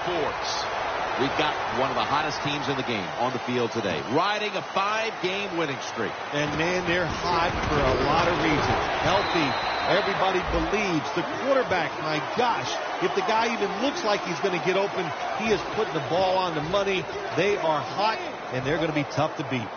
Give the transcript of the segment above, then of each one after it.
sports. We've got one of the hottest teams in the game on the field today, riding a 5-game winning streak. And, man, they're hot for a lot of reasons. Healthy. Everybody believes. The quarterback, my gosh, if the guy even looks like he's going to get open, he is putting the ball on the money. They are hot, and they're going to be tough to beat.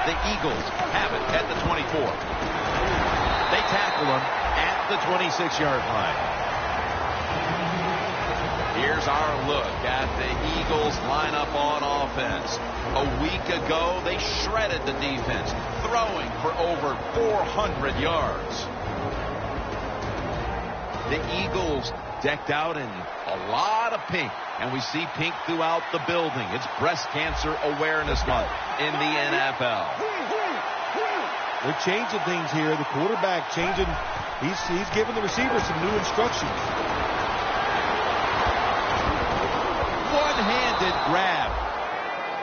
The Eagles have it at the 24. They tackle him at the 26-yard line. Here's our look at the Eagles lineup on offense. A week ago, they shredded the defense, throwing for over 400 yards. The Eagles decked out in a lot of pink, and we see pink throughout the building. It's Breast Cancer Awareness Month in the NFL. They're changing things here. The quarterback changing. He's giving the receiver some new instructions. One-handed grab.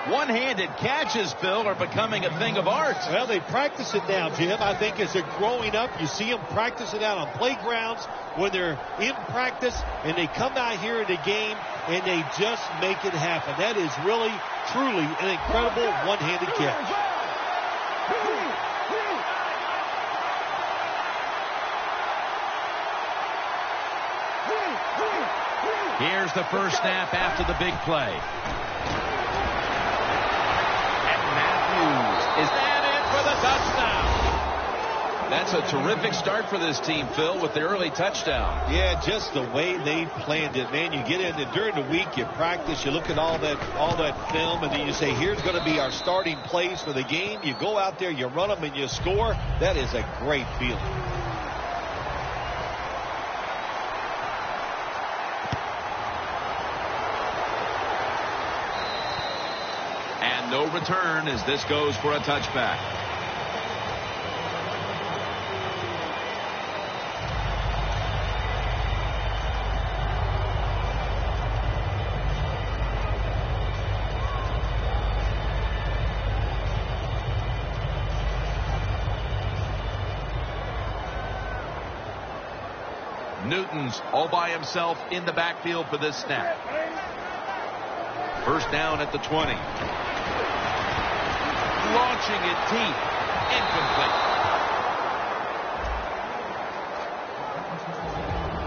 One-handed catches, Phil, are becoming a thing of art. Well, they practice it now, Jim. I think as they're growing up, you see them practice it out on playgrounds when they're in practice, and they come out here in the game, and they just make it happen. That is really, truly an incredible one-handed catch. Here's the first snap after the big play. And Matthews, is that it for the touchdown? That's a terrific start for this team, Phil, with the early touchdown. Yeah, just the way they planned it, man. You get in there during the week, you practice, you look at all that film, and then you say, here's going to be our starting plays for the game. You go out there, you run them, and you score. That is a great feeling. No return as this goes for a touchback. Newton's all by himself in the backfield for this snap. First down at the 20. Launching it deep. Incomplete.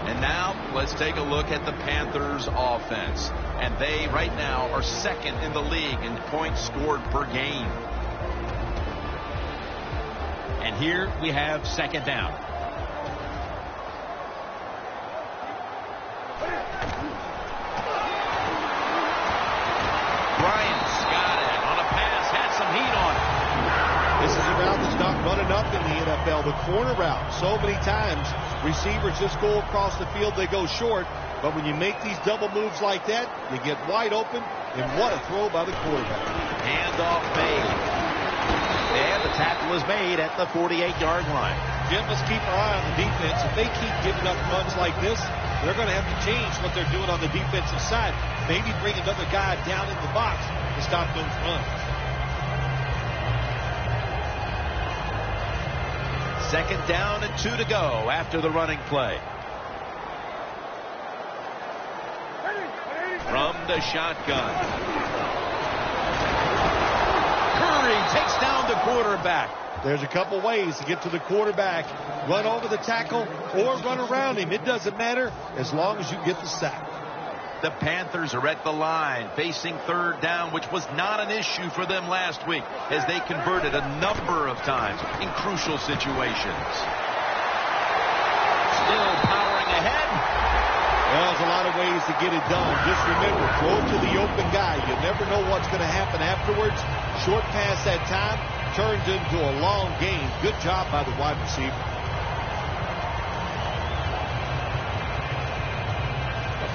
And now let's take a look at the Panthers offense. And they right now are second in the league in points scored per game. And here we have second down. Up in the NFL, the corner route. So many times receivers just go across the field, they go short, but when you make these double moves like that, you get wide open, and what a throw by the quarterback. Handoff made, and the tackle is made at the 48-yard line. Jim, let's keep our eye on the defense. If they keep giving up runs like this, they're going to have to change what they're doing on the defensive side. Maybe bring another guy down in the box to stop those runs. Second down and 2 to go after the running play. From the shotgun. Curry takes down the quarterback. There's a couple ways to get to the quarterback. Run over the tackle or run around him. It doesn't matter as long as you get the sack. The Panthers are at the line facing third down, which was not an issue for them last week as they converted a number of times in crucial situations. Still powering ahead. Well, there's a lot of ways to get it done. Just remember, throw to the open guy. You never know what's going to happen afterwards. Short pass that time turns into a long game. Good job by the wide receiver.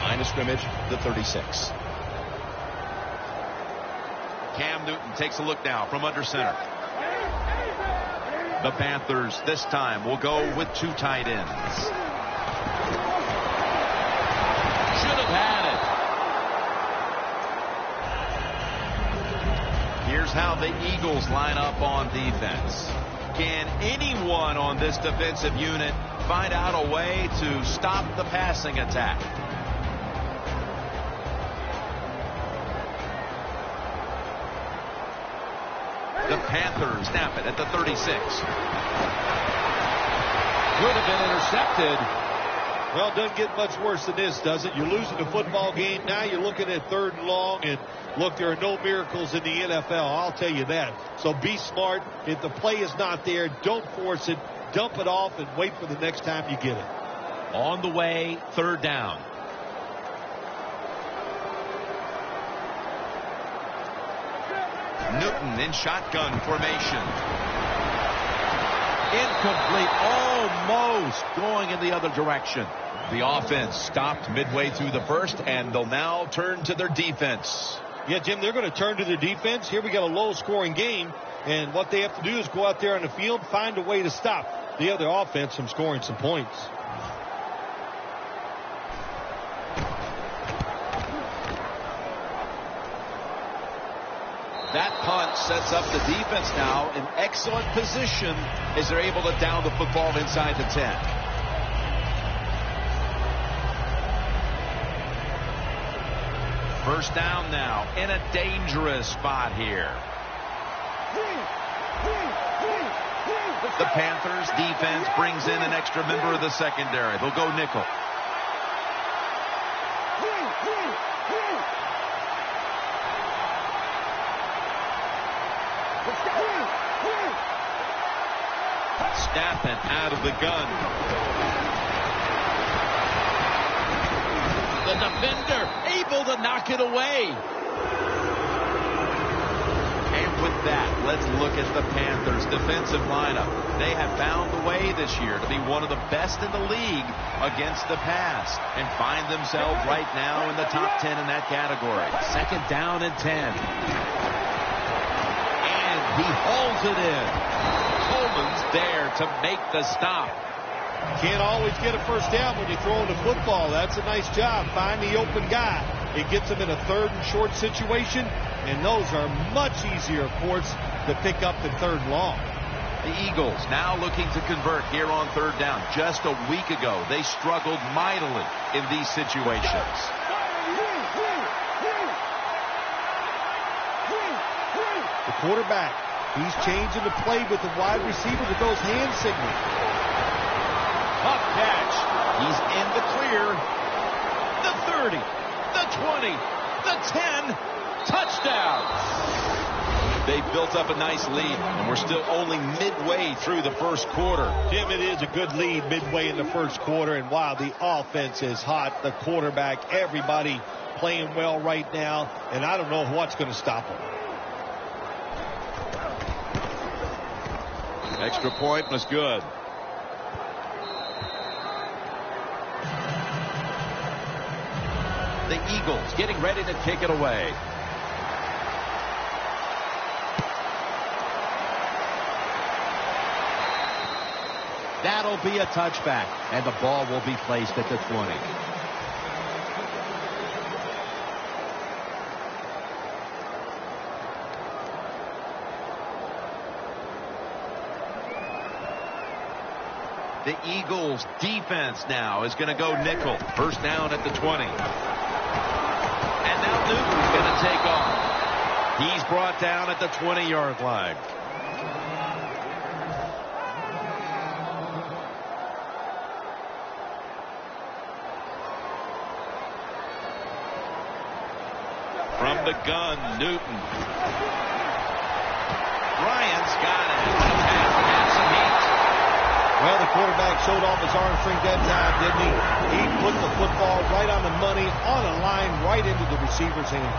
Line of scrimmage, the 36. Cam Newton takes a look now from under center. The Panthers this time will go with 2 tight ends. Should have had it. Here's how the Eagles line up on defense. Can anyone on this defensive unit find out a way to stop the passing attack? The Panthers snap it at the 36. Could have been intercepted. Well, it doesn't get much worse than this, does it? You're losing the football game. Now you're looking at 3rd and long. And, look, there are no miracles in the NFL. I'll tell you that. So be smart. If the play is not there, don't force it. Dump it off and wait for the next time you get it. On the way, 3rd down. Newton in shotgun formation. Incomplete, almost going in the other direction. The offense stopped midway through the first, and they'll now turn to their defense. Yeah, Jim, they're going to turn to their defense. Here we got a low-scoring game, and what they have to do is go out there on the field, find a way to stop the other offense from scoring some points. That punt sets up the defense now in excellent position as they're able to down the football inside the 10. First down now in a dangerous spot here. The Panthers defense brings in an extra member of the secondary. They'll go nickel. Snapping out of the gun. The defender able to knock it away. And with that, let's look at the Panthers' defensive lineup. They have found the way this year to be one of the best in the league against the pass and find themselves right now in the top 10 in that category. 2nd down and 10. And he hauls it in. Coleman's there to make the stop. Can't always get a first down when you're throwing the football. That's a nice job. Find the open guy. It gets them in a 3rd and short situation, and those are much easier, of course, to pick up than 3rd and long. The Eagles now looking to convert here on 3rd down. Just a week ago, they struggled mightily in these situations. The quarterback, he's changing the play with the wide receiver with those hand signals. Tough catch. He's in the clear. The 30, the 20, the 10. Touchdown. They built up a nice lead, and we're still only midway through the first quarter. Jim, it is a good lead midway in the first quarter, and while the offense is hot, the quarterback, everybody playing well right now, and I don't know what's going to stop them. Extra point was good. The Eagles getting ready to kick it away. That'll be a touchback, and the ball will be placed at the 20. The Eagles defense now is going to go nickel. First down at the 20. And now Newton's going to take off. He's brought down at the 20-yard line. From the gun, Newton. Bryant's got it. Has some heat. Well, the quarterback showed off his arm strength that time, didn't he? He put the football right on the money, on a line, right into the receiver's hands.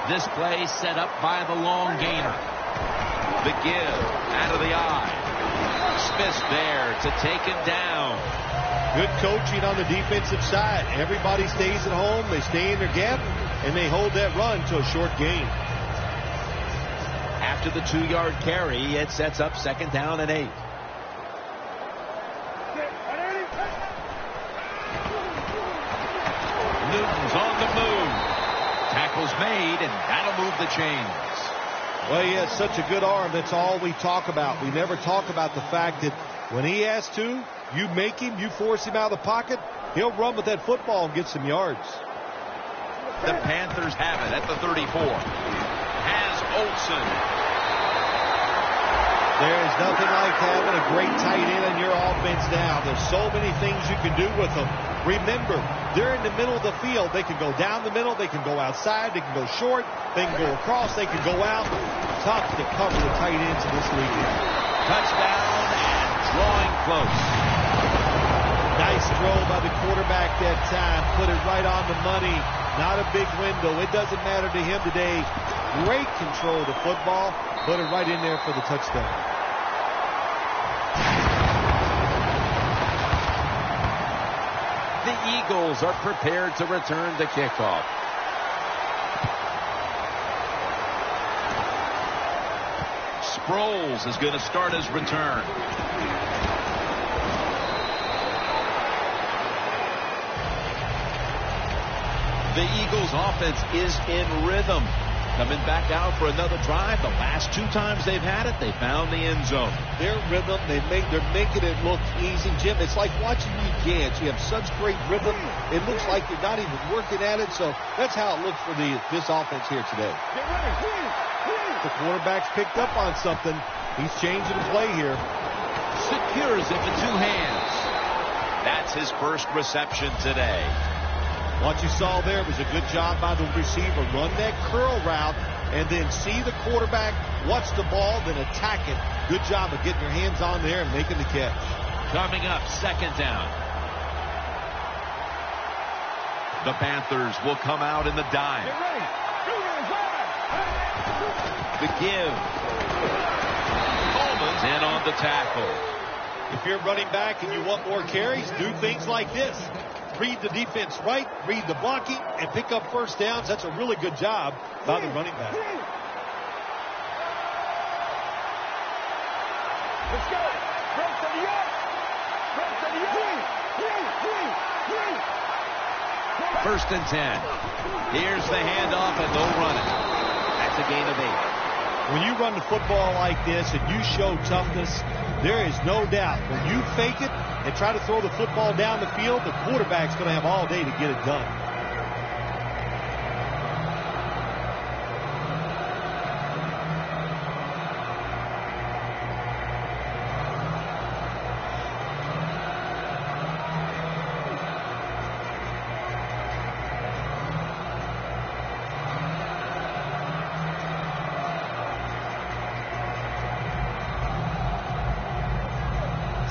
This play set up by the long gainer. The give out of the eye. Smith there to take it down. Good coaching on the defensive side. Everybody stays at home. They stay in their gap, and they hold that run to a short gain. After the 2-yard carry, it sets up 2nd down and 8. Newton's on the move. Tackle's made, and that'll move the chains. Well, he has such a good arm. That's all we talk about. We never talk about the fact that when he has to, you make him, you force him out of the pocket, he'll run with that football and get some yards. The Panthers have it at the 34. Has Olsen. There is nothing like having a great tight end in your offense now. There's so many things you can do with them. Remember, they're in the middle of the field. They can go down the middle. They can go outside. They can go short. They can go across. They can go out. Tough to cover the tight ends in this league. Touchdown and drawing close. Nice throw by the quarterback that time. Put it right on the money. Not a big window. It doesn't matter to him today. Great control of the football. Put it right in there for the touchdown. The Eagles are prepared to return the kickoff. Sproles is going to start his return. The Eagles offense is in rhythm. Coming back out for another drive. The last 2 times they've had it, they found the end zone. Their rhythm, they're making it look easy, Jim. It's like watching you dance. You have such great rhythm. It looks like you're not even working at it. So that's how it looks for this offense here today. The quarterback's picked up on something. He's changing the play here. Secures it with 2 hands. That's his first reception today. What you saw there was a good job by the receiver. Run that curl route and then see the quarterback, watch the ball, then attack it. Good job of getting your hands on there and making the catch. Coming up, 2nd down. The Panthers will come out in the dime. The give. Coleman's in on the tackle. If you're running back and you want more carries, do things like this. Read the defense right, read the blocking, and pick up first downs. That's a really good job by the running back. Let's go. Break to the yard. Break to the yard. 1st and 10. Here's the handoff, and they'll run it. That's a gain of 8. When you run the football like this and you show toughness, there is no doubt when you fake it and try to throw the football down the field, the quarterback's going to have all day to get it done.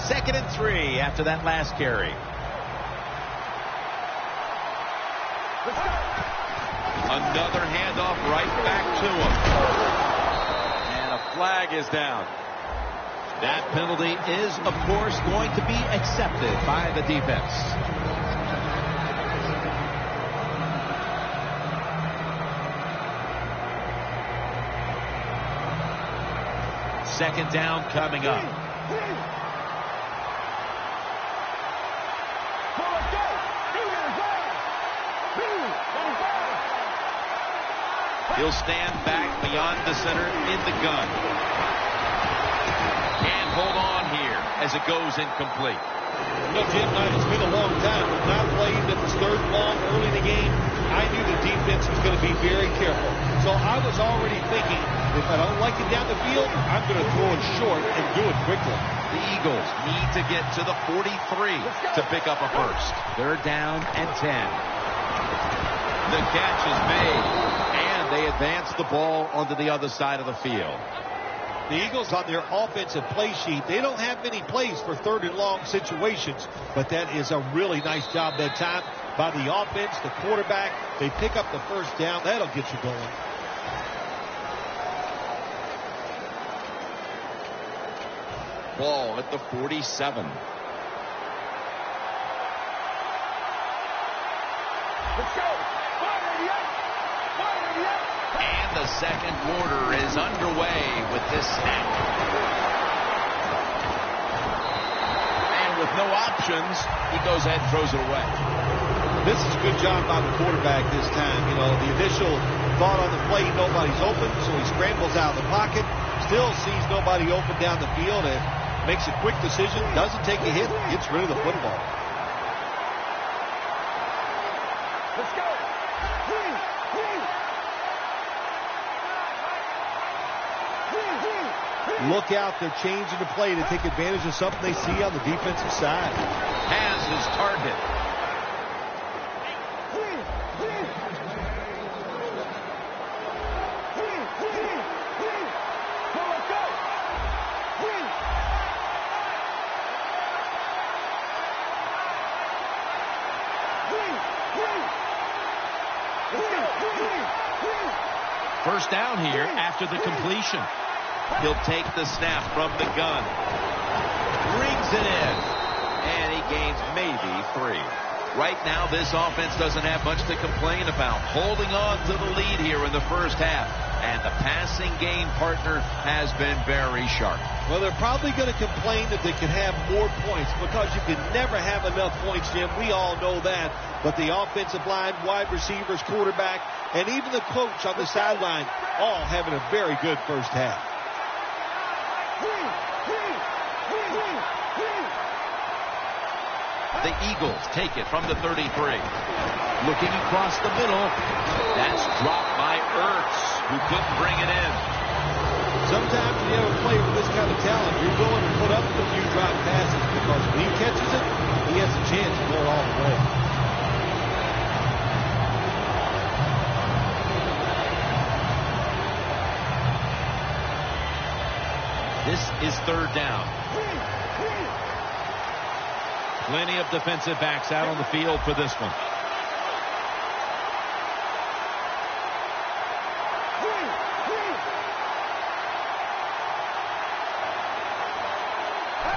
Second and 3 after that last carry. Another handoff right back to him. And a flag is down. That penalty is, of course, going to be accepted by the defense. Second down coming up. He'll stand back beyond the center in the gun. Can't hold on here as it goes incomplete. Well, Jim Knight, it's been a long time. When I played at the 3rd and long early in the game, I knew the defense was going to be very careful. So I was already thinking, if I don't like it down the field, I'm going to throw it short and do it quickly. The Eagles need to get to the 43 to pick up a first. 3rd down and 10. The catch is made. They advance the ball onto the other side of the field. The Eagles on their offensive play sheet, they don't have many plays for 3rd and long situations, but that is a really nice job that time by the offense, the quarterback. They pick up the first down. That'll get you going. Ball at the 47. The second quarter is underway with this snap. And with no options, he goes ahead and throws it away. This is a good job by the quarterback this time. You know, the initial thought on the play, nobody's open, so he scrambles out of the pocket, still sees nobody open down the field, and makes a quick decision, doesn't take a hit, gets rid of the football. Let's go. Look out, they're changing the play to take advantage of something they see on the defensive side. Has his target. First down here after the completion. He'll take the snap from the gun. Brings it in. And he gains maybe 3. Right now, this offense doesn't have much to complain about. Holding on to the lead here in the first half. And the passing game partner has been very sharp. Well, they're probably going to complain that they can have more points because you can never have enough points, Jim. We all know that. But the offensive line, wide receivers, quarterback, and even the coach on the sideline all having a very good first half. The Eagles take it from the 33. Looking across the middle. That's dropped by Ertz, who couldn't bring it in. Sometimes when you have a player with this kind of talent, you're willing to put up a few drop passes because when he catches it, he has a chance to go it all the way. This is third down. Plenty of defensive backs out on the field for this one.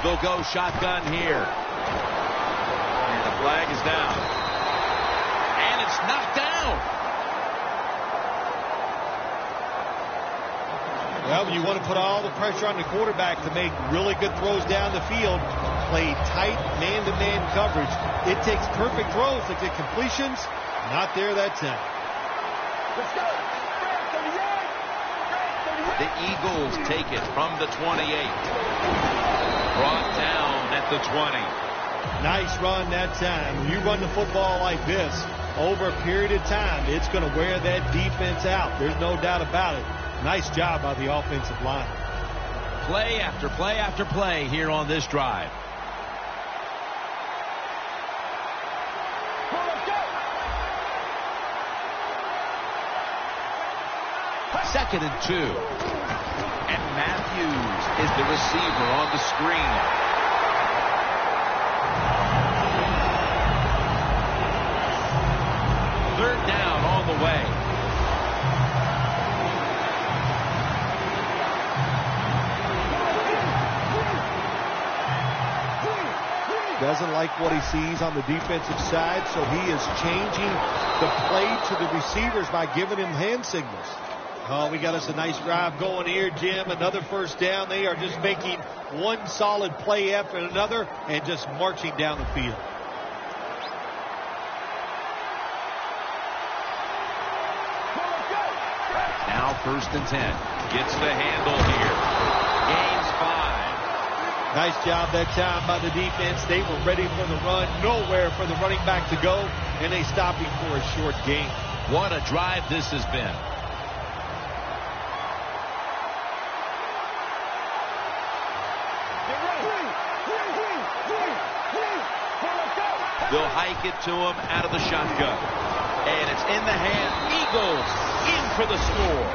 They'll go shotgun here. And the flag is down. And it's knocked down. Well, when you want to put all the pressure on the quarterback to make really good throws down the field, play tight man-to-man coverage, it takes perfect throws to get completions. Not there that time. Let's go. The Eagles take it from the 28. Brought down at the 20. Nice run that time. When you run the football like this over a period of time, it's going to wear that defense out. There's no doubt about it. Nice job by the offensive line. Play after play after play here on this drive. Second and 2. And Matthews is the receiver on the screen. Third down on the way. Doesn't like what he sees on the defensive side, so he is changing the play to the receivers by giving him hand signals. Oh, we got us a nice drive going here, Jim. Another first down. They are just making one solid play after another and just marching down the field. Now first and 10. Gets the handle here. Gains 5. Nice job that time by the defense. They were ready for the run. Nowhere for the running back to go, and they stopped him for a short gain. What a drive this has been. They'll hike it to him out of the shotgun. And it's in the hand. Eagles in for the score.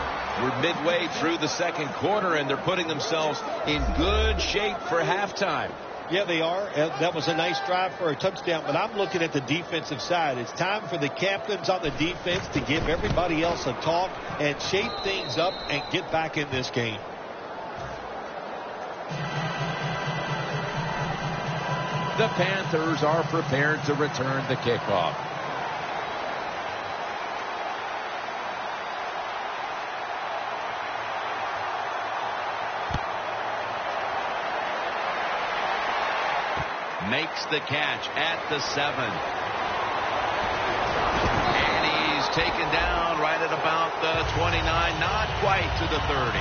We're midway through the second quarter, and they're putting themselves in good shape for halftime. Yeah, they are. That was a nice drive for a touchdown, but I'm looking at the defensive side. It's time for the captains on the defense to give everybody else a talk and shape things up and get back in this game. The Panthers are prepared to return the kickoff. makes the catch at the 7. And he's taken down right at about the 29, not quite to the 30.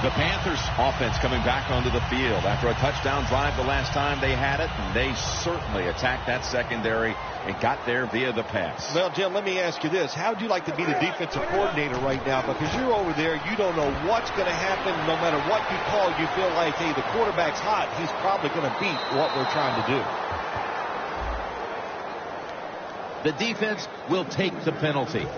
The Panthers offense coming back onto the field after a touchdown drive the last time they had it, and they certainly attacked that secondary and got there via the pass. Well, Jim, let me ask you this. How would you like to be the defensive coordinator right now? Because you're over there, you don't know what's going to happen. No matter what you call, you feel like, hey, the quarterback's hot. He's probably going to beat what we're trying to do. The defense will take the penalty.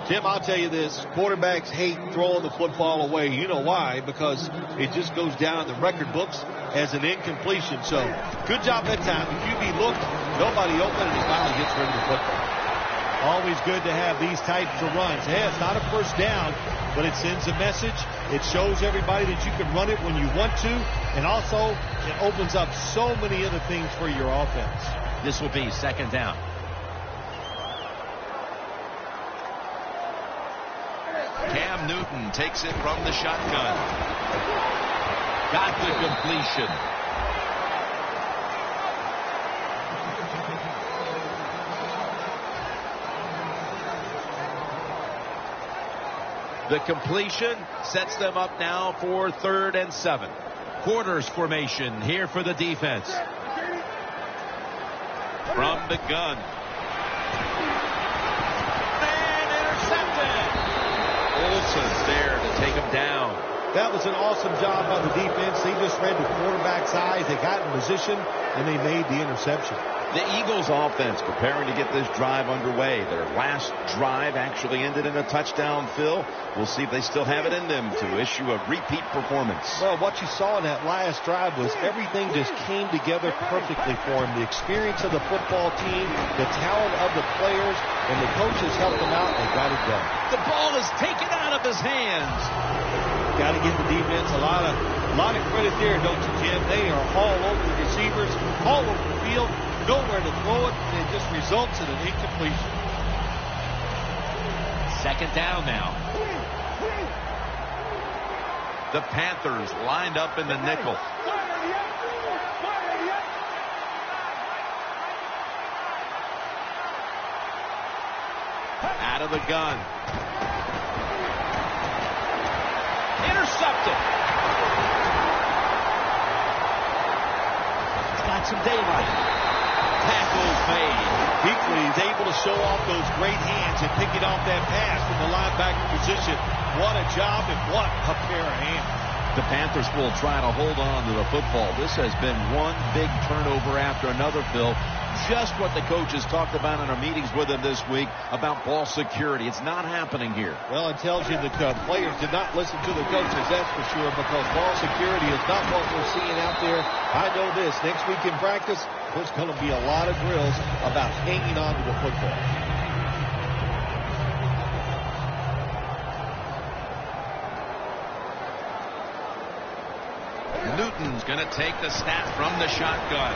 Tim, I'll tell you this. Quarterbacks hate throwing the football away. You know why? Because it just goes down in the record books as an incompletion. So, good job that time. The QB looked, nobody open, and he finally gets rid of the football. Always good to have these types of runs. Hey, it's not a first down, but it sends a message. It shows everybody that you can run it when you want to, and also it opens up so many other things for your offense. This will be second down. Cam Newton takes it from the shotgun. Got the completion. The completion sets them up now for 3rd and 7. Quarters formation here for the defense. From the gun. And intercepted. Olsen's there to take him down. That was an awesome job by the defense. They just read the quarterback's eyes. They got in position, and they made the interception. The Eagles offense preparing to get this drive underway. Their last drive actually ended in a touchdown, Phil. We'll see if they still have it in them to issue a repeat performance. Well, what you saw in that last drive was everything just came together perfectly for them. The experience of the football team, the talent of the players, and the coaches helped them out. They got it done. The ball is taken out of his hands. Got to give the defense a lot of credit there, don't you, Jim? They are all over the receivers, all over the field, nowhere to throw it, and it just results in an incompletion. Second down now. The Panthers lined up in the nickel. Out of the gun. Intercepted. It's got some daylight. Tackles made. Equally, he's able to show off those great hands and picking off that pass from the linebacker position. What a job and what a pair of hands. The Panthers will try to hold on to the football. This has been one big turnover after another, Phil. Just what the coaches talked about in our meetings with them this week about ball security. It's not happening here. Well, it tells you that players did not listen to the coaches, that's for sure, because ball security is not what we're seeing out there. I know this. Next week in practice, there's going to be a lot of drills about hanging on to the football. Newton's going to take the snap from the shotgun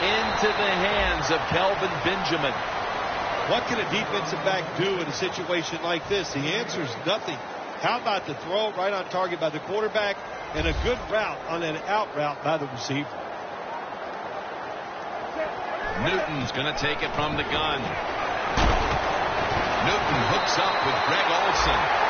into the hands of Kelvin Benjamin. What can a defensive back do in a situation like this? The answer is nothing. How about the throw right on target by the quarterback and a good route on an out route by the receiver? Newton's going to take it from the gun. Newton hooks up with Greg Olsen.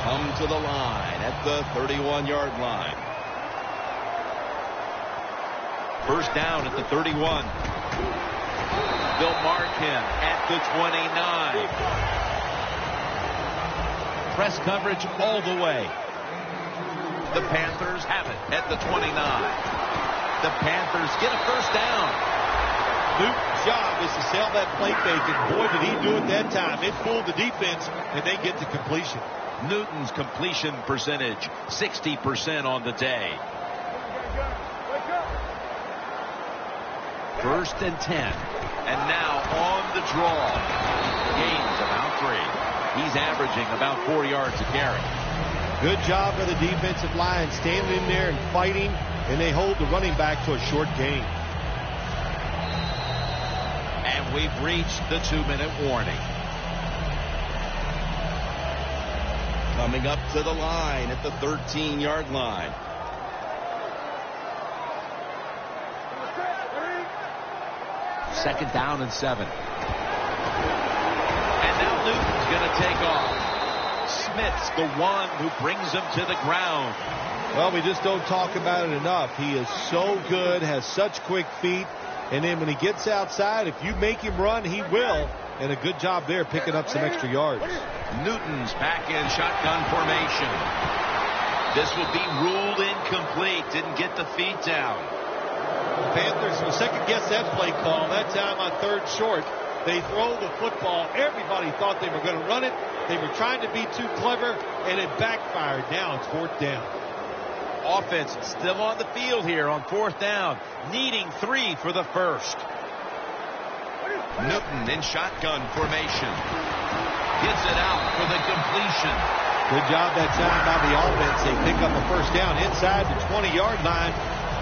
Come to the line at the 31-yard line. First down at the 31. They'll mark him at the 29. Press coverage all the way. The Panthers have it at the 29. The Panthers get a first down. Newton's job is to sell that play fake, and boy, did he do it that time. It fooled the defense, and they get the completion. Newton's completion percentage, 60% on the day. First and 10. And now on the draw. Gains about 3. He's averaging about 4 yards a carry. Good job by the defensive line, standing in there and fighting, and they hold the running back to a short gain. And we've reached the 2-minute warning. coming up to the line at the 13-yard line. Second down and 7. And now Newton's going to take off. Smith's the one who brings him to the ground. Well, we just don't talk about it enough. He is so good, has such quick feet. And then when he gets outside, if you make him run, he will. And a good job there picking up some extra yards. Newton's back in shotgun formation. This will be ruled incomplete. Didn't get the feet down. Panthers will second-guess that play call. That time on third short, they throw the football. Everybody thought they were going to run it. They were trying to be too clever, and it backfired. Now it's fourth down. Offense still on the field here on fourth down, needing 3 for the first. Newton in shotgun formation. Gets it out for the completion. Good job that time by the offense. They pick up a first down inside the 20-yard line.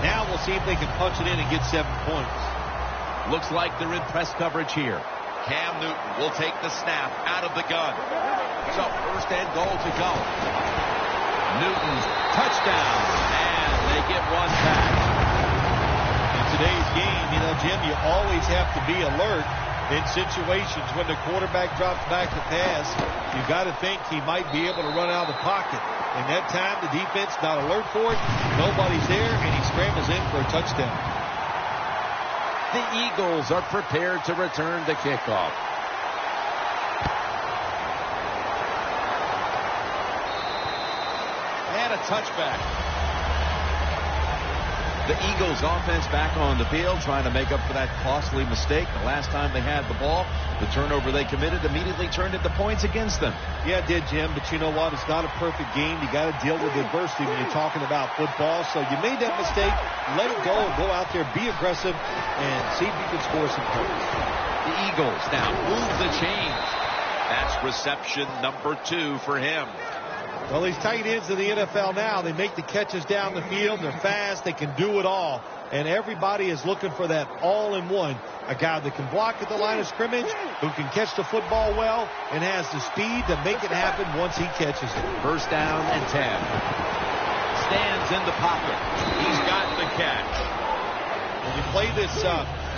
Now we'll see if they can punch it in and get 7 points. Looks like they're in press coverage here. Cam Newton will take the snap out of the gun. So first and goal to go. Newton's touchdown, and they get one back. In today's game, you know, Jim, you always have to be alert in situations when the quarterback drops back to pass. You got to think he might be able to run out of the pocket. And that time, the defense not alert for it. Nobody's there, and he scrambles in for a touchdown. The Eagles are prepared to return the kickoff. And a touchback. The Eagles offense back on the field, trying to make up for that costly mistake. The last time they had the ball, the turnover they committed immediately turned into points against them. Yeah, it did, Jim, but you know what? It's not a perfect game. You got to deal with adversity when you're talking about football. So you made that mistake, let it go, and go out there, be aggressive, and see if you can score some points. The Eagles now move the chains. That's reception number 2 for him. Well, these tight ends in the NFL now, they make the catches down the field. They're fast. They can do it all. And everybody is looking for that all-in-one. A guy that can block at the line of scrimmage, who can catch the football well, and has the speed to make it happen once he catches it. First down and 10. Stands in the pocket. He's got the catch. When you play this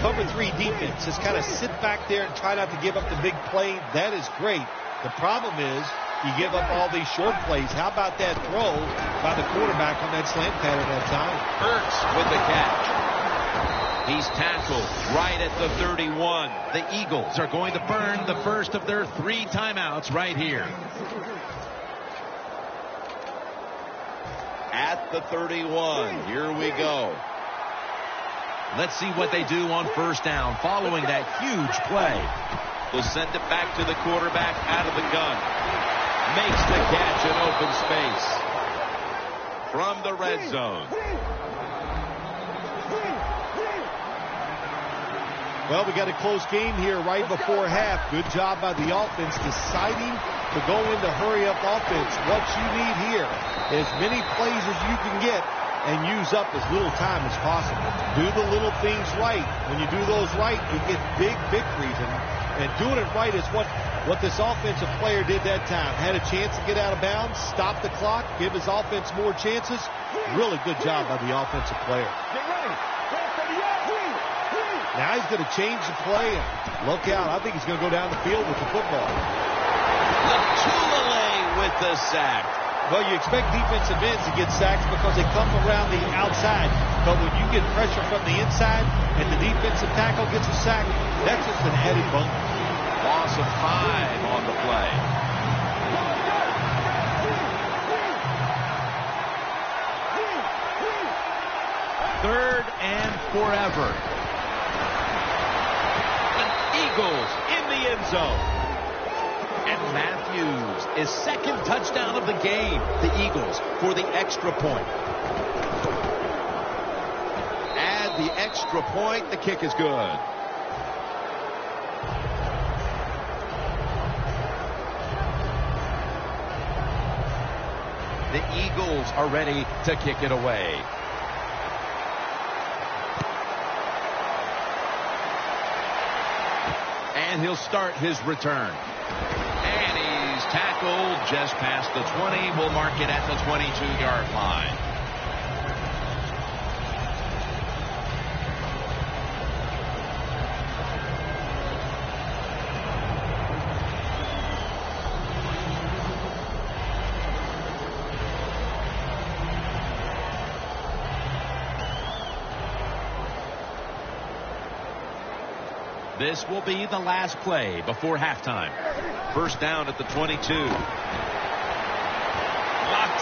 cover 3 defense, just kind of sit back there and try not to give up the big play. That is great. The problem is, you give up all these short plays. How about that throw by the quarterback on that slant pattern that time? Hurts with the catch. He's tackled right at the 31. The Eagles are going to burn the first of their 3 timeouts right here. At the 31. Here we go. Let's see what they do on first down following that huge play. They'll send it back to the quarterback out of the gun. Makes the catch in open space from the red zone. Well, we got a close game here right before half. Good job by the offense deciding to go into hurry-up offense. What you need here, as many plays as you can get and use up as little time as possible. Do the little things right. When you do those right, you get big victories. And doing it right is what this offensive player did that time. Had a chance to get out of bounds, stop the clock, give his offense more chances. Really good job by the offensive player. Now he's going to change the play. Look out. I think he's going to go down the field with the football. Latulippe with the sack. Well, you expect defensive ends to get sacks because they come around the outside. But when you get pressure from the inside and the defensive tackle gets a sack, that's just an added bonus. Loss of 5 on the play. Third and forever. The Eagles in the end zone. And Matthews is second touchdown of the game. The Eagles for the extra point. Add the extra point. The kick is good. The Eagles are ready to kick it away. And he'll start his return. And he's tackled tackled just past the 20. We'll mark it at the 22-yard line. This will be the last play before halftime. First down at the 22. Locked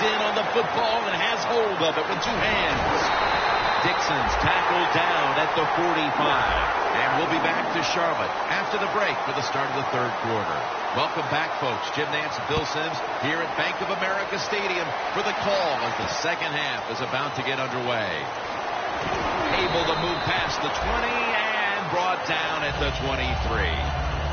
in on the football and has hold of it with two hands. Dixon's tackled down at the 45. And we'll be back to Charlotte after the break for the start of the third quarter. Welcome back, folks. Jim Nantz and Bill Sims here at Bank of America Stadium for the call as the second half is about to get underway. Able to move past the 20 and brought down at the 23.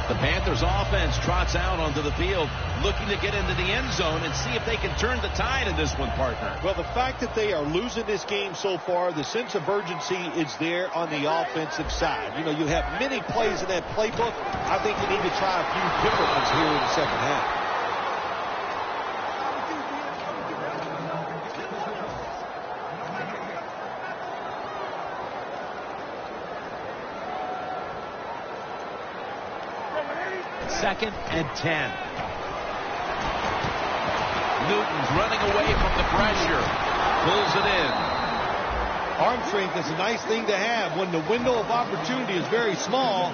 The Panthers offense trots out onto the field looking to get into the end zone and see if they can turn the tide in this one, partner. Well, the fact that they are losing this game so far, the sense of urgency is there on the offensive side. You know, you have many plays in that playbook. I think you need to try a few different ones here in the second half. Second and 10. Newton's running away from the pressure. Pulls it in. Arm strength is a nice thing to have when the window of opportunity is very small.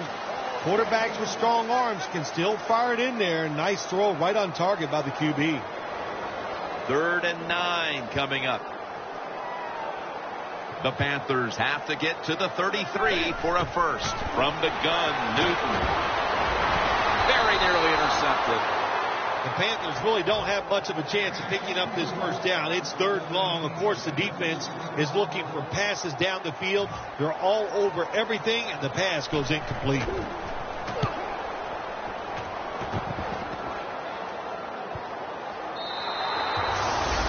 Quarterbacks with strong arms can still fire it in there. Nice throw right on target by the QB. 3rd and 9 coming up. The Panthers have to get to the 33 for a first. From the gun, Newton. Very nearly intercepted. The Panthers really don't have much of a chance of picking up this first down. It's 3rd and long. Of course, the defense is looking for passes down the field. They're all over everything, and the pass goes incomplete.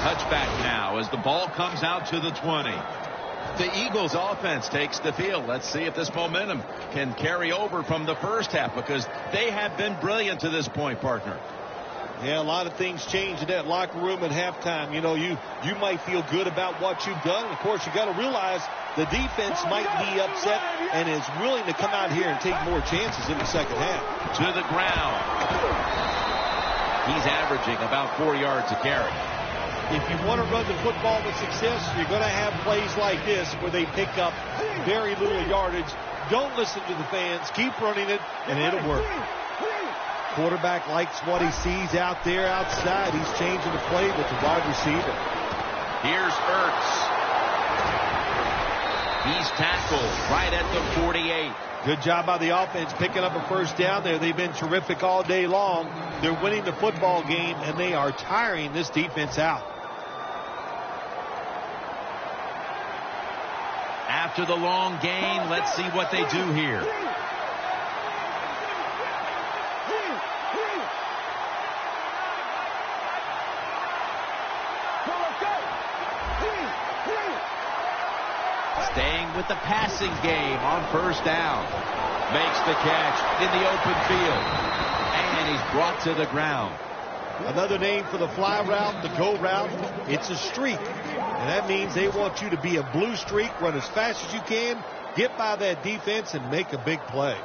Touchback now as the ball comes out to the 20. The Eagles offense takes the field. Let's see if this momentum can carry over from the first half, because they have been brilliant to this point, partner. Yeah, a lot of things change in that locker room at halftime. You know, you might feel good about what you've done. And of course, you got to realize the defense might be upset and is willing to come out here and take more chances in the second half. To the ground. He's averaging about 4 yards a carry. If you want to run the football with success, you're going to have plays like this where they pick up very little yardage. Don't listen to the fans. Keep running it, and it'll work. Quarterback likes what he sees out there outside. He's changing the play with the wide receiver. Here's Ertz. He's tackled right at the 48. Good job by the offense picking up a first down there. They've been terrific all day long. They're winning the football game, and they are tiring this defense out. After the long gain, let's see what they do here. Staying with the passing game on first down. Makes the catch in the open field. And he's brought to the ground. Another name for the fly route, the go route, it's a streak. And that means they want you to be a blue streak, run as fast as you can, get by that defense, and make a big play.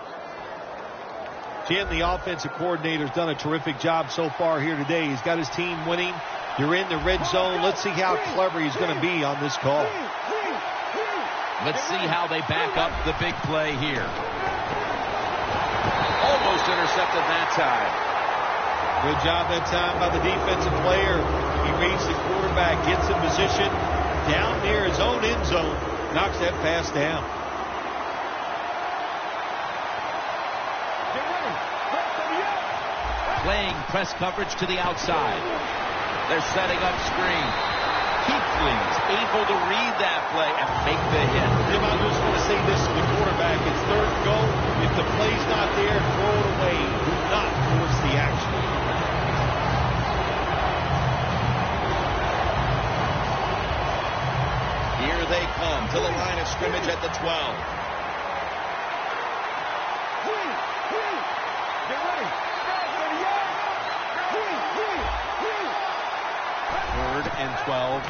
Jim, the offensive coordinator, has done a terrific job so far here today. He's got his team winning. You're in the red zone. Let's see how clever he's going to be on this call. Let's see how they back up the big play here. Almost intercepted that time. Good job that time by the defensive player. He reads the quarterback, gets in position down near his own end zone, knocks that pass down. Playing press coverage to the outside. They're setting up screen. Keathling's able to read that play and make the hit. Jim, I just want to say this to the quarterback. It's 3rd and go. If the play's not there, throw it away. Do not force the action. Here they come to the line of scrimmage at the 12. Third and 12.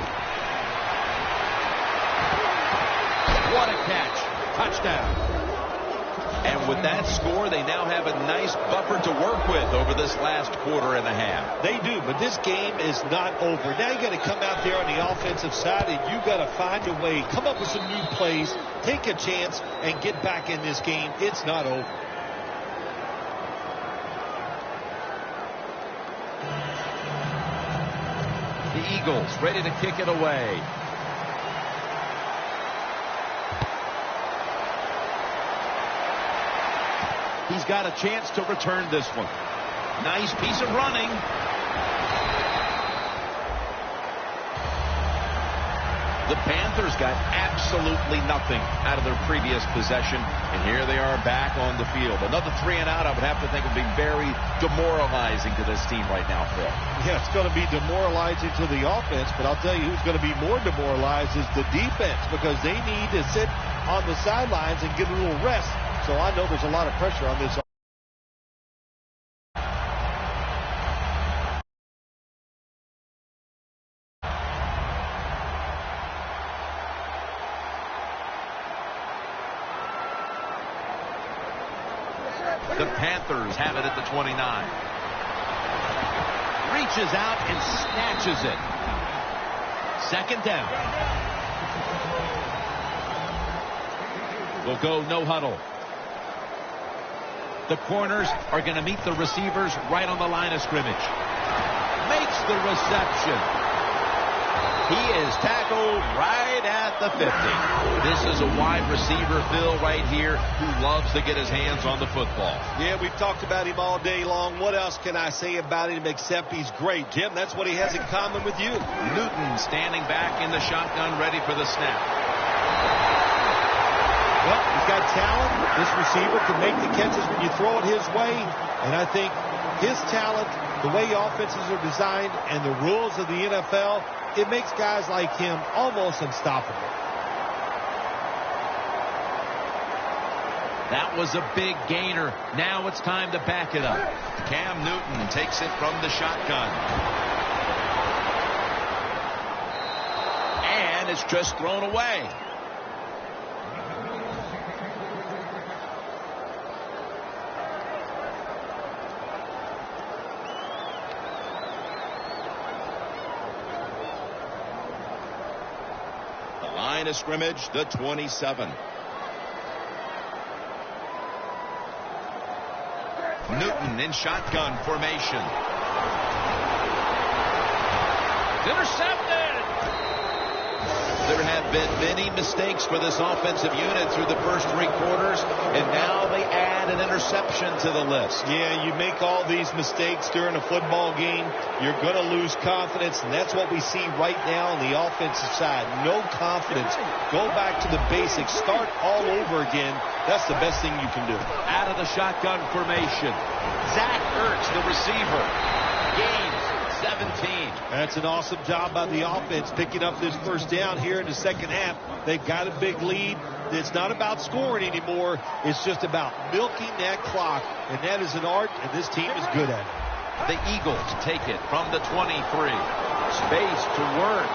What a catch. Touchdown. And with that score, they now have a nice buffer to work with over this last quarter and a half. They do, but this game is not over. Now you got to come out there on the offensive side, and you got to find a way, come up with some new plays, take a chance, and get back in this game. It's not over. The Eagles ready to kick it away. He's got a chance to return this one. Nice piece of running. The Panthers got absolutely nothing out of their previous possession, and here they are back on the field. Another 3 and out, I would have to think, would be very demoralizing to this team right now, Phil. Yeah, it's going to be demoralizing to the offense, but I'll tell you who's going to be more demoralized is the defense, because they need to sit on the sidelines and get a little rest. So I know there's a lot of pressure on this. The Panthers have it at the 29. Reaches out and snatches it. Second down. We'll go no huddle. The corners are going to meet the receivers right on the line of scrimmage. Makes the reception. He is tackled right at the 50. This is a wide receiver, Phil, right here, who loves to get his hands on the football. Yeah, we've talked about him all day long. What else can I say about him except he's great? Jim, that's what he has in common with you. Newton standing back in the shotgun, ready for the snap. Well, he's got talent. This receiver can make the catches when you throw it his way. And I think his talent, the way offenses are designed, and the rules of the NFL, it makes guys like him almost unstoppable. That was a big gainer. Now it's time to back it up. Cam Newton takes it from the shotgun. And it's just thrown away. Line of scrimmage, the 27. Newton in shotgun formation. Intercepted. There have been many mistakes for this offensive unit through the first 3 quarters, and now they add an interception to the list. Yeah, you make all these mistakes during a football game, you're going to lose confidence, and that's what we see right now on the offensive side. No confidence. Go back to the basics. Start all over again. That's the best thing you can do. Out of the shotgun formation. Zach Ertz, the receiver. Gains 17. That's an awesome job by the offense picking up this first down here in the second half. They've got a big lead. It's not about scoring anymore. It's just about milking that clock, and that is an art, and this team is good at it. The Eagles take it from the 23. Space to work.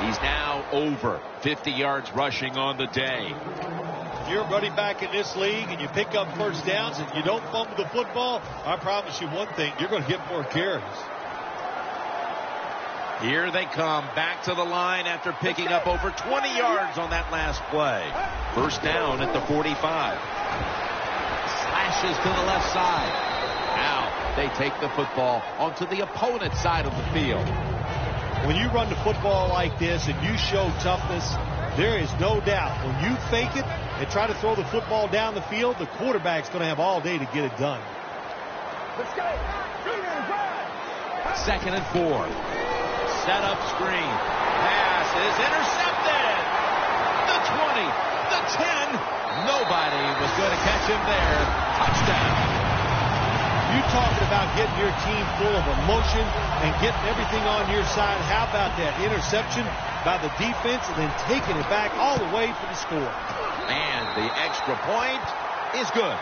He's now over 50 yards rushing on the day. If you're a running back in this league and you pick up first downs and you don't fumble the football, I promise you one thing, you're going to get more carries. Here they come back to the line after picking up over 20 yards on that last play. First down at the 45. Slashes to the left side. Now they take the football onto the opponent's side of the field. When you run the football like this and you show toughness, there is no doubt when you fake it and try to throw the football down the field, the quarterback's going to have all day to get it done. Let's go. Second and 4. Set up screen. Pass is intercepted. The 20, the 10. Nobody was going to catch him there. Touchdown. You talking about getting your team full of emotion and getting everything on your side. How about that interception by the defense and then taking it back all the way for the score? And the extra point is good.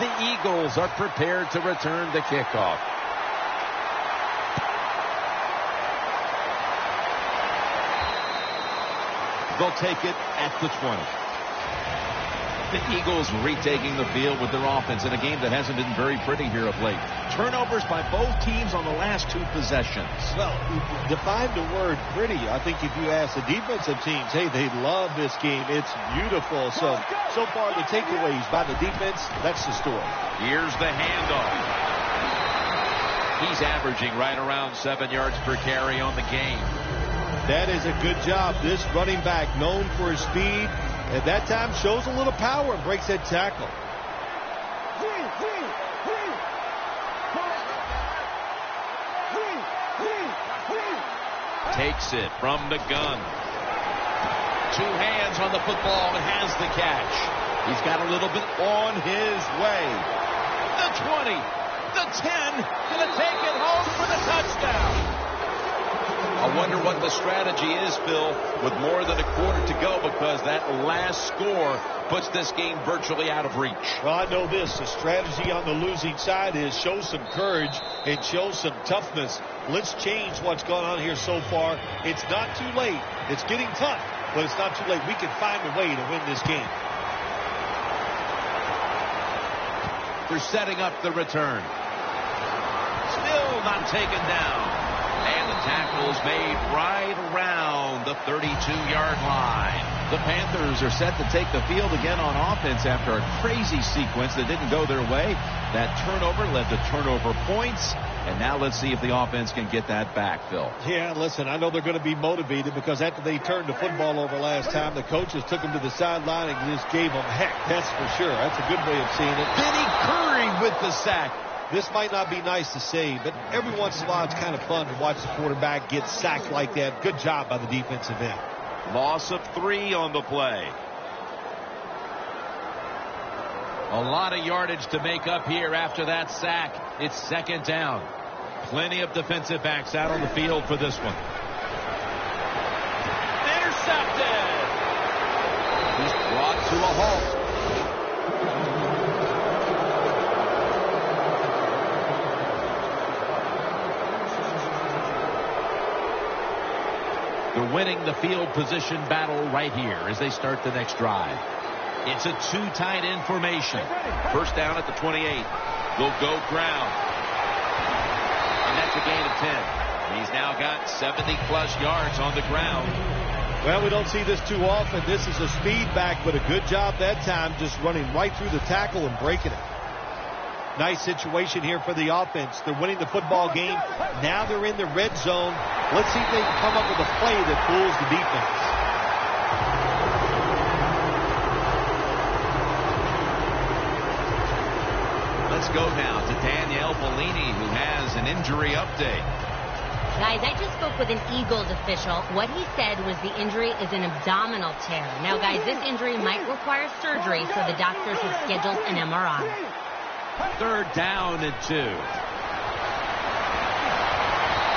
The Eagles are prepared to return the kickoff. They'll take it at the 20. The Eagles retaking the field with their offense in a game that hasn't been very pretty here of late. Turnovers by both teams on the last 2 possessions. Well, define the word pretty. I think if you ask the defensive teams, hey, they love this game. It's beautiful. So far the takeaways by the defense, that's the story. Here's the handoff. He's averaging right around 7 yards per carry on the game. That is a good job. This running back, known for his speed, at that time shows a little power and breaks that tackle. Takes it from the gun. 2 hands on the football and has the catch. He's got a little bit on his way. The 20, the 10, gonna take it home for the touchdown. I wonder what the strategy is, Phil, with more than a quarter to go, because that last score puts this game virtually out of reach. Well, I know this. The strategy on the losing side is show some courage and show some toughness. Let's change what's gone on here so far. It's not too late. It's getting tough, but it's not too late. We can find a way to win this game. They're setting up the return. Still not taken down. And the tackle is made right around the 32-yard line. The Panthers are set to take the field again on offense after a crazy sequence that didn't go their way. That turnover led to turnover points. And now let's see if the offense can get that back, Phil. Yeah, listen, I know they're going to be motivated because after they turned the football over last time, the coaches took them to the sideline and just gave them heck. That's for sure. That's a good way of seeing it. Vinny Curry with the sack. This might not be nice to say, but every once in a while it's kind of fun to watch the quarterback get sacked like that. Good job by the defensive end. Loss of 3 on the play. A lot of yardage to make up here after that sack. It's 2nd down. Plenty of defensive backs out on the field for this one. Intercepted. He's brought to a halt. They're winning the field position battle right here as they start the next drive. It's a 2 tight end formation. 1st down at the 28. They'll go ground. And that's a gain of 10. He's now got 70-plus yards on the ground. Well, we don't see this too often. This is a speed back, but a good job that time just running right through the tackle and breaking it. Nice situation here for the offense. They're winning the football game. Now they're in the red zone. Let's see if they can come up with a play that fools the defense. Let's go now to Danielle Bellini, who has an injury update. Guys, I just spoke with an Eagles official. What he said was the injury is an abdominal tear. Now, guys, this injury might require surgery, so the doctors have scheduled an MRI. 3rd down and 2.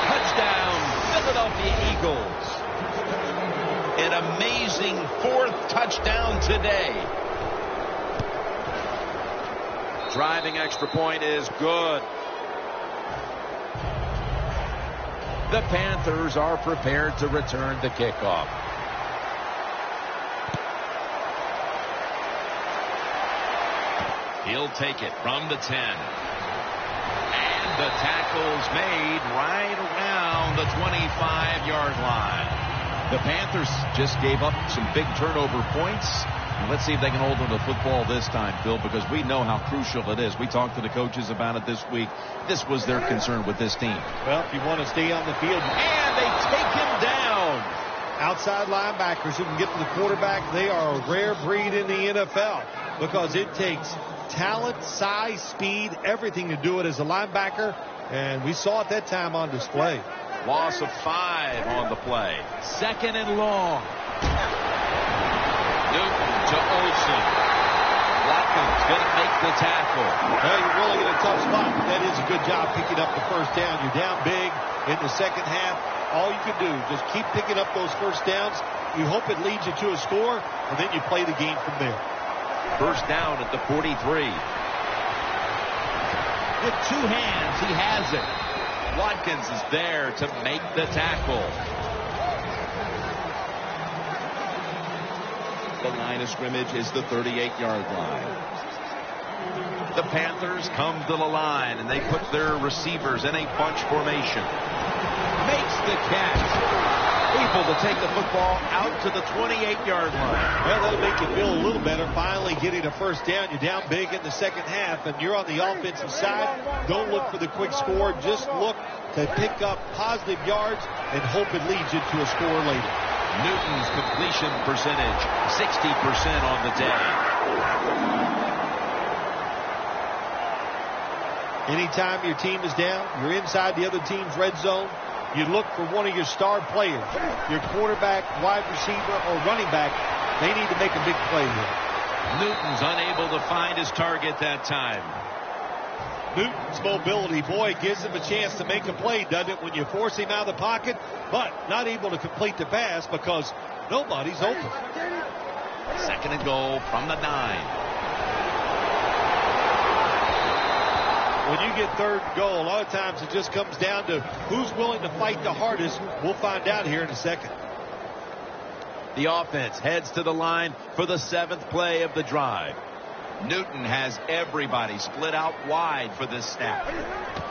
Touchdown, Philadelphia Eagles. An amazing 4th touchdown today. Driving extra point is good. The Panthers are prepared to return the kickoff. He'll take it from the 10. And the tackle's made right around the 25-yard line. The Panthers just gave up some big turnover points. And let's see if they can hold on to the football this time, Phil, because we know how crucial it is. We talked to the coaches about it this week. This was their concern with this team. Well, if you want to stay on the field. And they take him down. Outside linebackers who can get to the quarterback, they are a rare breed in the NFL because it takes talent, size, speed, everything to do it as a linebacker, and we saw it that time on display. Loss of 5 on the play. 2nd and long. Newton to Olsen. Watkins going to make the tackle. Well, you're really in a tough spot. That is a good job picking up the 1st down. You're down big in the 2nd half. All you can do is just keep picking up those 1st downs. You hope it leads you to a score, and then you play the game from there. 1st down at the 43. with two hands. He has it. Watkins is there to make the tackle. The line of scrimmage is the 38-yard line. The Panthers come to the line, and they put their receivers in a bunch formation. Makes the catch. Able to take the football out to the 28-yard line. Well, that'll make you feel a little better. Finally getting a first down. You're down big in the second half, and you're on the offensive side. Don't look for the quick score. Just look to pick up positive yards and hope it leads you to a score later. Newton's completion percentage, 60% on the day. Anytime your team is down, you're inside the other team's red zone, you look for one of your star players, your quarterback, wide receiver, or running back. They need to make a big play here. Newton's unable to find his target that time. Newton's mobility, boy, gives him a chance to make a play, doesn't it, when you force him out of the pocket, but not able to complete the pass because nobody's open. 2nd and goal from the 9. When you get 3rd and goal, a lot of times it just comes down to who's willing to fight the hardest. We'll find out here in a second. The offense heads to the line for the 7th play of the drive. Newton has everybody split out wide for this snap.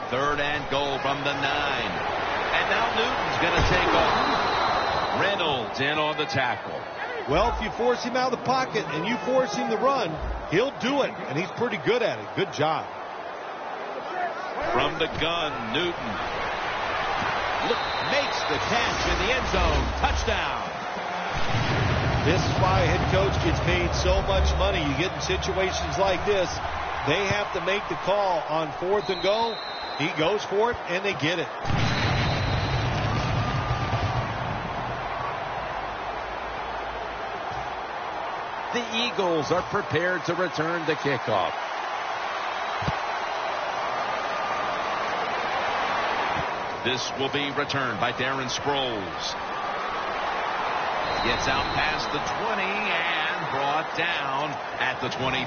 3rd and goal from the 9. And now Newton's going to take off. Reynolds in on the tackle. Well, if you force him out of the pocket and you force him to run, he'll do it. And he's pretty good at it. Good job. From the gun, Newton makes the catch in the end zone. Touchdown. This is why a head coach gets paid so much money. You get in situations like this, they have to make the call on 4th and goal. He goes for it, and they get it. The Eagles are prepared to return the kickoff. This will be returned by Darren Sproles. Gets out past the 20 and brought down at the 24.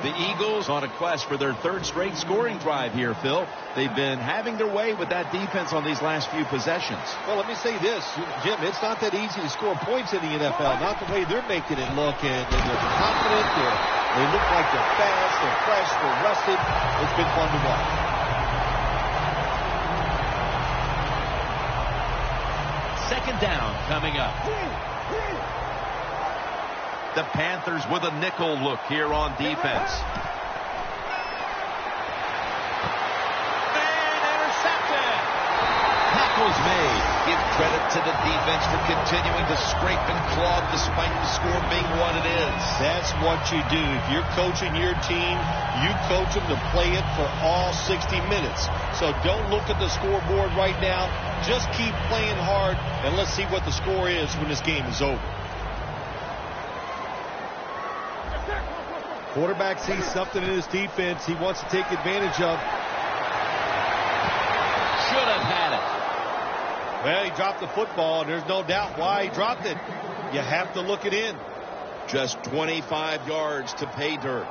The Eagles on a quest for their 3rd straight scoring drive here, Phil. They've been having their way with that defense on these last few possessions. Well, let me say this, Jim, it's not that easy to score points in the NFL, not the way they're making it look. And they're confident, they look like they're fast, they're fresh, they're rested. It's been fun to watch. 2nd down coming up. The Panthers with a nickel look here on defense. And intercepted. Tackles made. Give credit to the defense for continuing to scrape and claw despite the score being what it is. That's what you do. If you're coaching your team, you coach them to play it for all 60 minutes. So don't look at the scoreboard right now. Just keep playing hard, and let's see what the score is when this game is over. Quarterback sees something in his defense he wants to take advantage of. Should have had it. Well, he dropped the football, and there's no doubt why he dropped it. You have to look it in. Just 25 yards to pay dirt.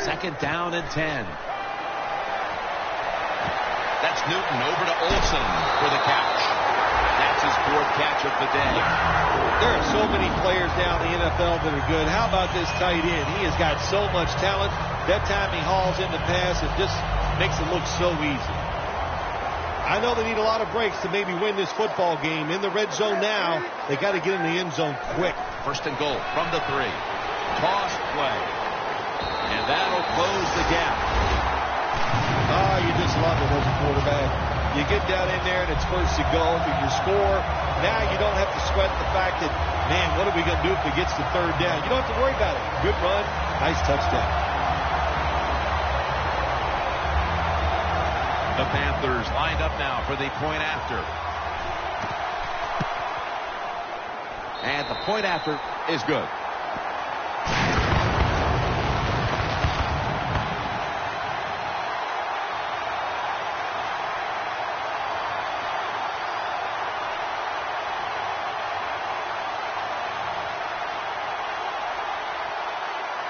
2nd down and 10. That's Newton over to Olsen for the catch. That's his 4th catch of the day. There are so many players now in the NFL that are good. How about this tight end? He has got so much talent. That time he hauls in the pass, it just makes it look so easy. I know they need a lot of breaks to maybe win this football game. In the red zone now, they got to get in the end zone quick. 1st and goal from the 3. Toss play. And that'll close the gap. Oh, you just love it as a quarterback. You get down in there and it's 1st and goal, but you score. Now you don't have to sweat the fact that, man, what are we going to do if it gets to 3rd down? You don't have to worry about it. Good run, nice touchdown. The Panthers lined up now for the point after. And the point after is good.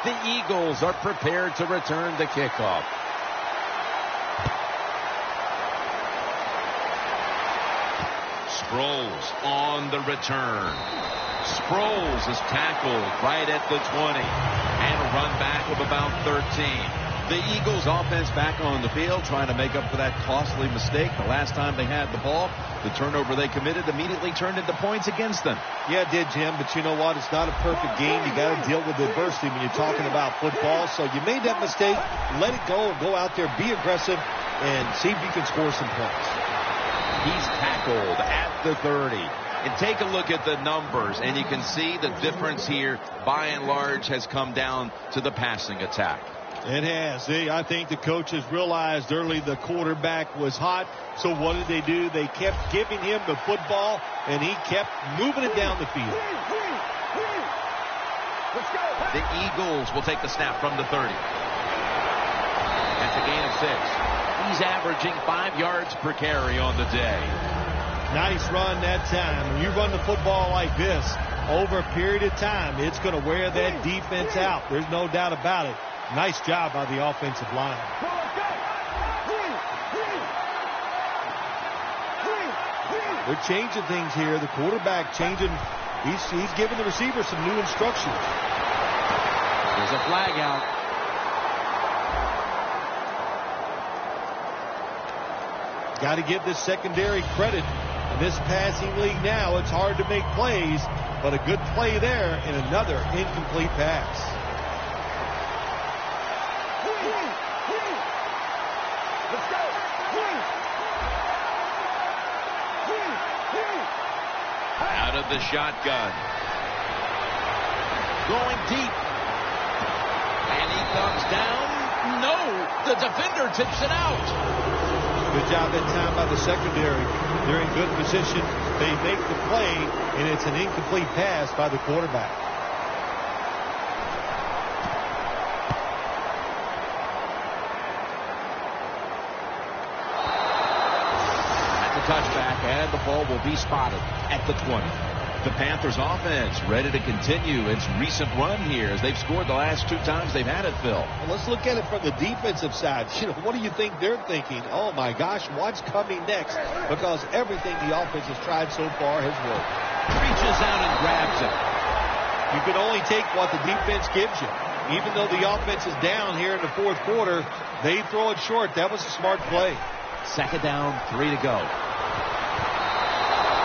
The Eagles are prepared to return the kickoff. Sproles on the return. Sproles is tackled right at the 20 and a run back of about 13. The Eagles offense back on the field trying to make up for that costly mistake. The last time they had the ball, the turnover they committed immediately turned into points against them. Yeah, it did, Jim, but you know what? It's not a perfect game. You got to deal with adversity when you're talking about football. So you made that mistake, let it go, and go out there, be aggressive, and see if you can score some points. He's tackled at the 30. And take a look at the numbers, and you can see the difference here, by and large, has come down to the passing attack. It has. I think the coaches realized early the quarterback was hot. So what did they do? They kept giving him the football, and he kept moving it down the field. The Eagles will take the snap from the 30. That's a gain of 6. He's averaging 5 yards per carry on the day. Nice run that time. When you run the football like this over a period of time, it's going to wear that defense out. There's no doubt about it. Nice job by the offensive line. They're changing things here. The quarterback changing. He's giving the receiver some new instructions. There's a flag out. Got to give this secondary credit. In this passing league now, it's hard to make plays, but a good play there and another incomplete pass. Out of the shotgun. Going deep. And he comes down. No, the defender tips it out. Good job that time by the secondary. They're in good position. They make the play, and it's an incomplete pass by the quarterback. That's a touchback, and the ball will be spotted at the 20. The Panthers offense ready to continue its recent run here as they've scored the last 2 times they've had it, Phil. Well, let's look at it from the defensive side. What do you think they're thinking? Oh, my gosh, what's coming next? Because everything the offense has tried so far has worked. Reaches out and grabs it. You can only take what the defense gives you. Even though the offense is down here in the 4th quarter, they throw it short. That was a smart play. 2nd down, 3 to go.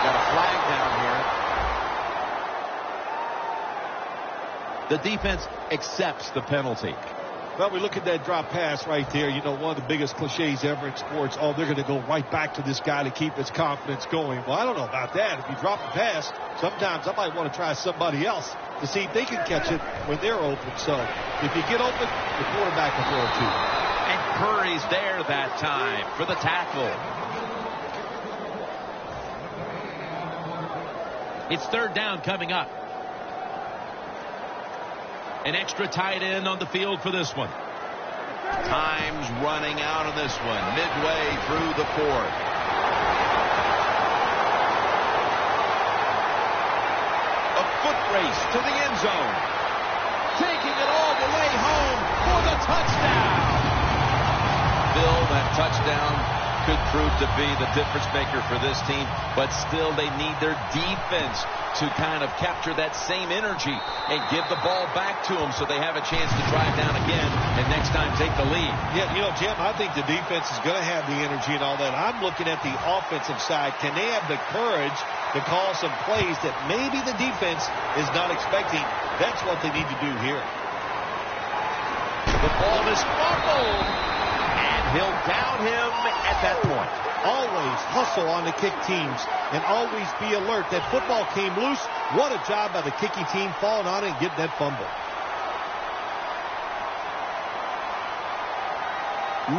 Got a flag down here. The defense accepts the penalty. Well, we look at that drop pass right there. One of the biggest cliches ever in sports. Oh, they're going to go right back to this guy to keep his confidence going. Well, I don't know about that. If you drop a pass, sometimes I might want to try somebody else to see if they can catch it when they're open. So if you get open, the quarterback will throw it too. And Curry's there that time for the tackle. It's 3rd down coming up. An extra tight end on the field for this one. Time's running out on this one. Midway through the 4th. A foot race to the end zone. Taking it all the way home for the touchdown. Bill, that touchdown could prove to be the difference maker for this team, but still they need their defense to kind of capture that same energy and give the ball back to them so they have a chance to drive down again and next time take the lead. Yeah, Jim, I think the defense is going to have the energy and all that. I'm looking at the offensive side. Can they have the courage to call some plays that maybe the defense is not expecting? That's what they need to do here. The ball is fumbled, and he'll down him at that point. Always hustle on the kick teams and always be alert. That football came loose. What a job by the kicking team falling on it and getting that fumble.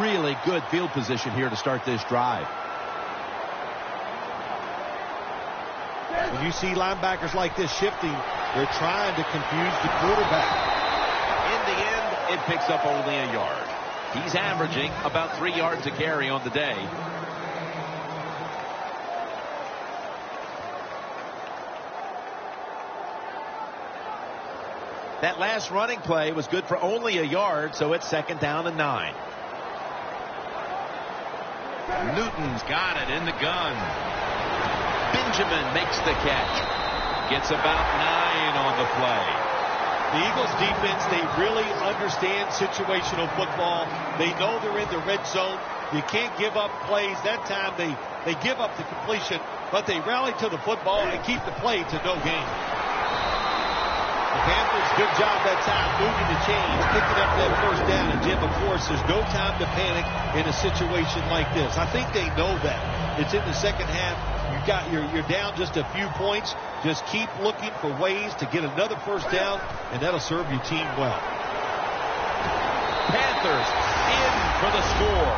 Really good field position here to start this drive. When you see linebackers like this shifting, they're trying to confuse the quarterback. In the end, it picks up only a yard. He's averaging about 3 yards a carry on the day. That last running play was good for only a yard, so it's 2nd down and 9. Newton's got it in the gun. Benjamin makes the catch. Gets about 9 on the play. The Eagles defense, they really understand situational football. They know they're in the red zone. You can't give up plays. That time they give up the completion, but they rally to the football and keep the play to no gain. The Panthers, good job that time moving the chains, picking up that first down. And Jim, of course, there's no time to panic in a situation like this. I think they know that. It's in the second half. You're down just a few points. Just keep looking for ways to get another first down, and that'll serve your team well. Panthers in for the score.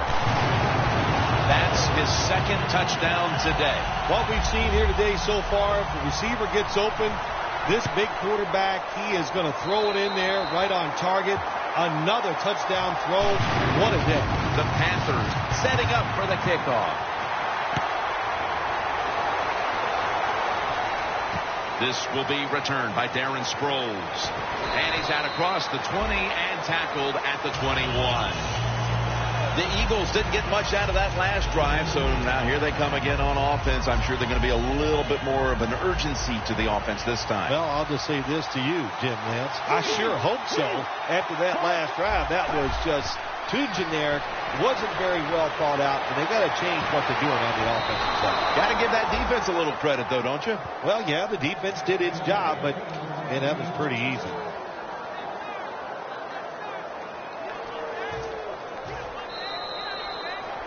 That's his 2nd touchdown today. What we've seen here today so far, if the receiver gets open, this big quarterback, he is going to throw it in there right on target. Another touchdown throw. What a day. The Panthers setting up for the kickoff. This will be returned by Darren Sproles. And he's out across the 20 and tackled at the 21. The Eagles didn't get much out of that last drive, so now here they come again on offense. I'm sure they're going to be a little bit more of an urgency to the offense this time. Well, I'll just say this to you, Jim Nance. I sure hope so. After that last drive, that was just too generic, wasn't very well thought out, and they got to change what they're doing on the offensive side. Got to give that defense a little credit, though, don't you? Well, yeah, the defense did its job, but man, that was pretty easy.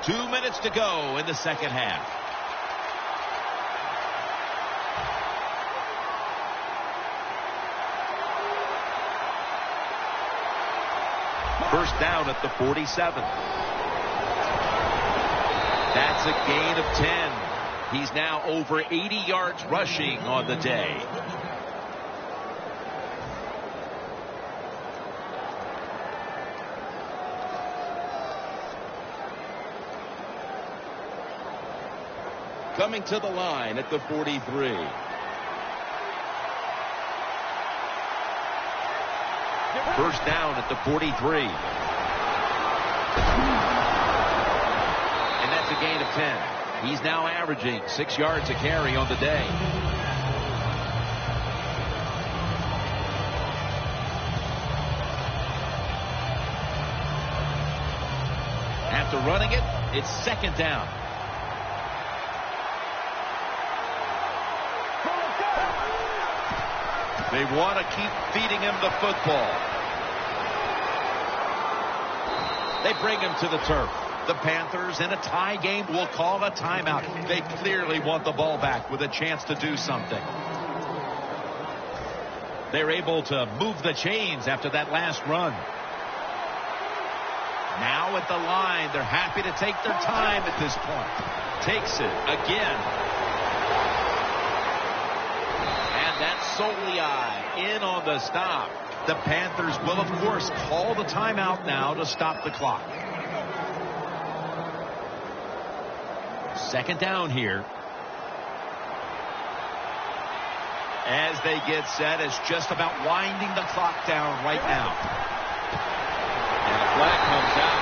Two minutes to go in the second half. First down at the 47. That's a gain of 10. He's now over 80 yards rushing on the day. Coming to the line at the 43. First down at the 43. And that's a gain of 10. He's now averaging 6 yards a carry on the day. After running it, it's 2nd down. They want to keep feeding him the football. They bring him to the turf. The Panthers, in a tie game, will call a timeout. They clearly want the ball back with a chance to do something. They're able to move the chains after that last run. Now at the line, they're happy to take their time at this point. Takes it again. And that's Soliai in on the stop. The Panthers will, of course, call the timeout now to stop the clock. 2nd down here. As they get set, it's just about winding the clock down right now. And a flag comes out.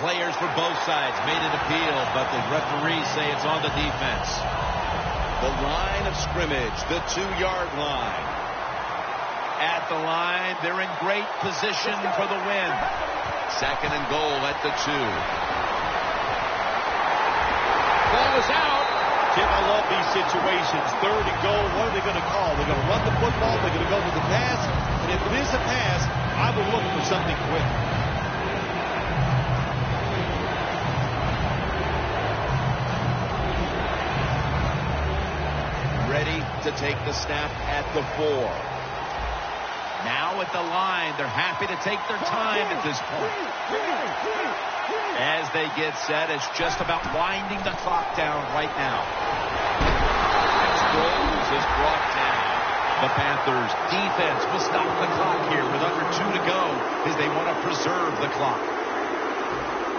Players for both sides made an appeal, but the referees say it's on the defense. The line of scrimmage, the 2-yard line. At the line, they're in great position for the win. 2nd and goal at the 2. Ball is out. Jim, I love these situations. 3rd and goal, what are they going to call? They're going to run the football, they're going to go with the pass, and if it is a pass, I would look for something quick. Ready to take the snap at the 4. Now at the line, they're happy to take their time at this point. As they get set, it's just about winding the clock down right now. Sproles is brought down. The Panthers defense will stop the clock here with under 2 to go as they want to preserve the clock.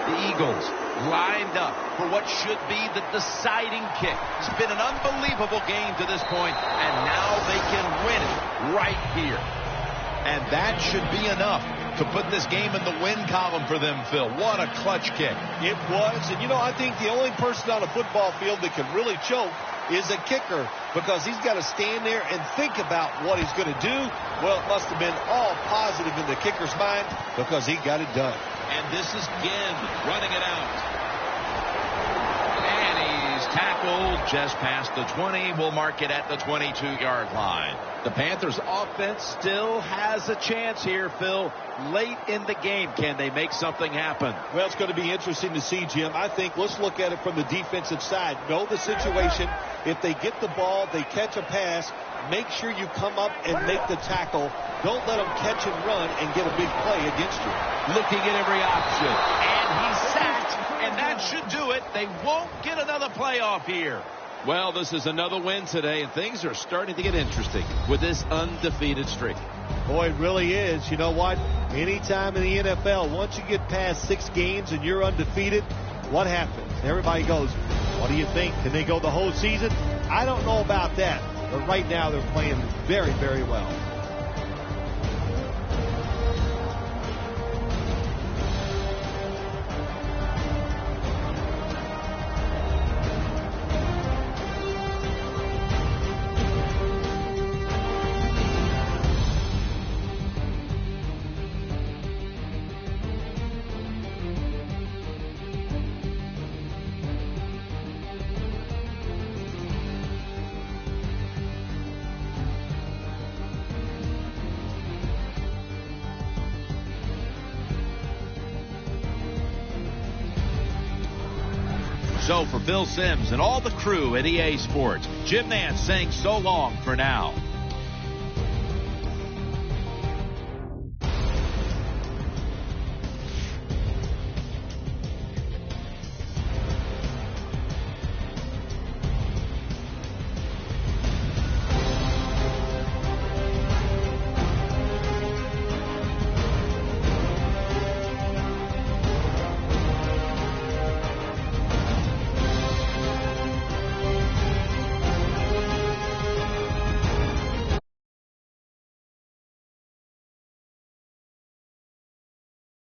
The Eagles lined up for what should be the deciding kick. It's been an unbelievable game to this point, and now they can win it right here. And that should be enough to put this game in the win column for them, Phil. What a clutch kick. It was. And, you know, I think the only person on a football field that can really choke is a kicker, because he's got to stand there and think about what he's going to do. Well, it must have been all positive in the kicker's mind, because he got it done. And this is Ginn running it out. And he's tackled just past the 20. We'll mark it at the 22-yard line. The Panthers offense still has a chance here, Phil. Late in the game, can they make something happen? Well, it's going to be interesting to see, Jim. I think let's look at it from the defensive side. Know the situation. If they get the ball, they catch a pass, make sure you come up and make the tackle. Don't let them catch and run and get a big play against you. Looking at every option. And he's sacked, and that should do it. They won't get another playoff here. Well, this is another win today, and things are starting to get interesting with this undefeated streak. Boy, it really is. You know what? Anytime in the NFL, once you get past 6 games and you're undefeated, what happens? Everybody goes, what do you think? Can they go the whole season? I don't know about that. But right now, they're playing very, very well. So for Phil Simms and all the crew at EA Sports, Jim Nantz saying so long for now.